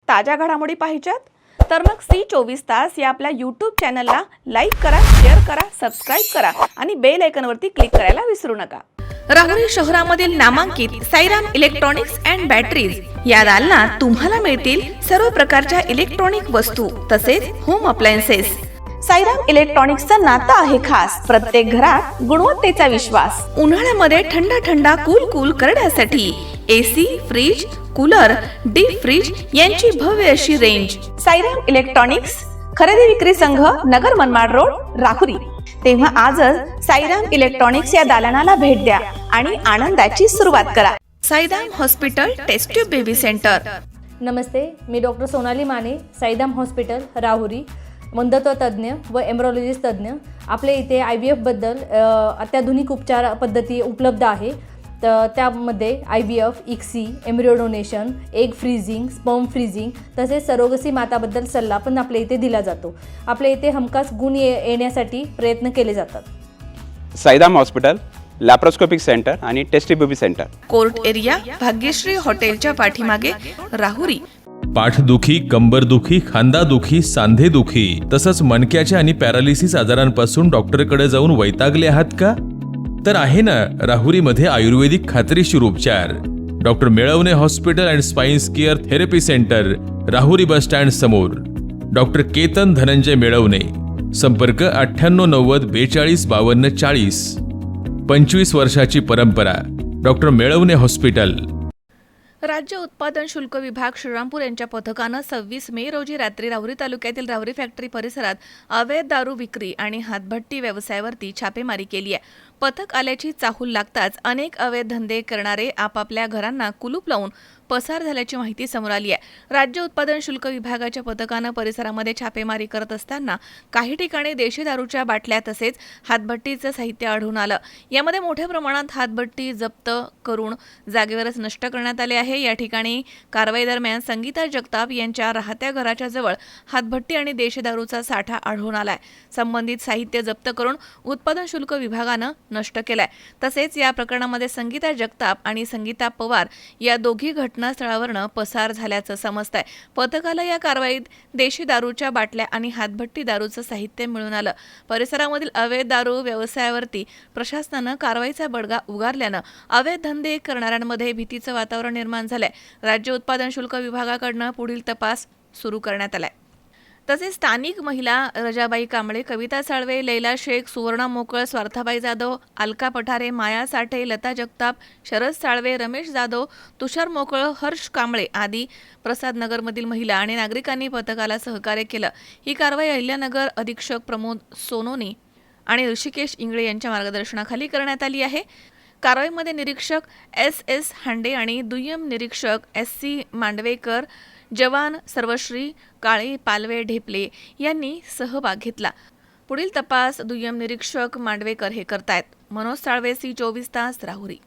ताज्या घडामोडी पाहिजेत तर मग C24 तास या आपल्या YouTube चॅनलला लाईक करा, शेअर करा, सबस्क्राइब करा आणि बेल आयकॉनवरती क्लिक करायला विसरू नका। राहुरी शहरामधील नामांकित साईराम इलेक्ट्रॉनिक्स अँड बॅटरीज या दालनात तुम्हाला मिळतील सर्व प्रकारच्या इलेक्ट्रॉनिक वस्तू तसेच होम अप्लायन्सेस। साईराम इलेक्ट्रॉनिक्सचं नातं आहे खास, प्रत्येक घरात गुणवत्तेचा विश्वास। उन्हाळ्यामध्ये थंड कूल करण्यासाठी AC, fridge, cooler, deep freeze यांची भव्य अशी रेंज। साईराम इलेक्ट्रॉनिक्स खरेदी विक्री संघ, नगर मनमाड रोड, राहुरी। तेव्हा आजच साईराम इलेक्ट्रॉनिक्स या दालनाला भेट द्या आणि आनंदाची सुरुवात करा। Sairam hospital test tube baby centre. नमस्ते, मी डॉक्टर सोनाली माने, साईराम हॉस्पिटल राहुरी, वंध्यत्व तज्ज्ञ व एम्ब्रॉलॉजिस्ट तज्ज्ञ। आपल्या इथे IVF बद्दल अत्याधुनिक उपचार पद्धती उपलब्ध आहे। तर त्यामध्ये IVF, ICSI, embryo donation, egg freezing, sperm freezing तसेच सरोगसी माताबद्दल सल्ला पण आपल्या इथे दिला जातो। आपल्या इथे हमखास गुण येण्यासाठी प्रयत्न केले जातात। Sairam hospital laparoscopic centre and test baby centre, court area, Bhagyashree हॉटेलच्या पाठीमागे, राहुरी। पाठदुखी, कंबरदुखी, खांदादुखी, सांधेदुखी तसंच मणक्याच्या आणि पॅरालिसिस आजारांपासून डॉक्टरकडे जाऊन वैतागले आहात का? तर आहे ना राहुरीमध्ये आयुर्वेदिक खात्रीशीर उपचार। Doctor Melavane hospital and spines care therapy centre, Rahuri bus stand समोर। डॉक्टर केतन धनंजय मेळवणे, संपर्क 9890 42 52 40। 25 वर्षाची परंपरा, डॉक्टर मेळवणे हॉस्पिटल। राज्य उत्पादन शुल्क विभाग श्रीरामपूर यांच्या पथकानं 26 मे रोजी रात्री राहुरी तालुक्यातील राहुरी फॅक्टरी परिसरात अवैध दारू विक्री आणि हातभट्टी व्यवसायावरती छापेमारी केली आहे। पथक आल्याची चाहूल लागताच अनेक अवैध धंदे करणारे आपापल्या घरांना कुलूप लावून पसार झाल्याची माहिती समोर आली आहे। राज्य उत्पादन शुल्क विभागाच्या पथकानं परिसरामध्ये छापेमारी करत असताना काही ठिकाणी देशी दारूच्या बाटल्या तसेच हातभट्टीचं साहित्य आढळून आलं। यामध्ये मोठ्या प्रमाणात हातभट्टी जप्त करून जागेवरच नष्ट करण्यात आले आहे। या ठिकाणी कारवाई दरम्यान संगीता जगताप यांच्या राहत्या घराच्या जवळ हातभट्टी आणि देशी दारूचा साठा आढळून आलाय। संबंधित साहित्य जप्त करून उत्पादन शुल्क विभागानं नष्ट केलाय। तसेच या प्रकरणामध्ये संगीता जगताप आणि संगीता पवार या दोघी घटनास्थळावरनं पसार झाल्याचं समजतंय। पथकाला या कारवाईत देशी दारूच्या बाटल्या आणि हातभट्टी दारूचं साहित्य मिळून आलं। परिसरामधील अवैध दारू व्यवसायावरती प्रशासनानं कारवाईचा बडगा उगारल्यानं अवैध धंदे करणाऱ्यांमध्ये भीतीचं वातावरण निर्माण झालंय। राज्य उत्पादन शुल्क विभागाकडनं पुढील तपास सुरू करण्यात आलाय। तसेच स्थानिक महिला रजाबाई कांबळे, कविता साळवे, लैला शेख, सुवर्णा मोकळ, स्वार्थाबाई जाधव, अलका पठारे, माया साठे, लता जगताप, शरद साळवे, रमेश जाधव, तुषार मोकळ, हर्ष कांबळे आदी प्रसाद नगरमधील महिला आणि नागरिकांनी पथकाला सहकार्य केलं। ही कारवाई अहिल्यानगर अधीक्षक प्रमोद सोनोनी आणि ऋषिकेश इंगळे यांच्या मार्गदर्शनाखाली करण्यात आली आहे। कारवाईमध्ये निरीक्षक SS हांडे आणि दुय्यम निरीक्षक SC मांडवेकर, जवान सर्वश्री काळे, पालवे ढेपले यांनी सहभाग घेतला। पुढील तपास दुय्यम निरीक्षक मांडवेकर हे करतायत। मनोज साळवे, C24 तास, राहुरी।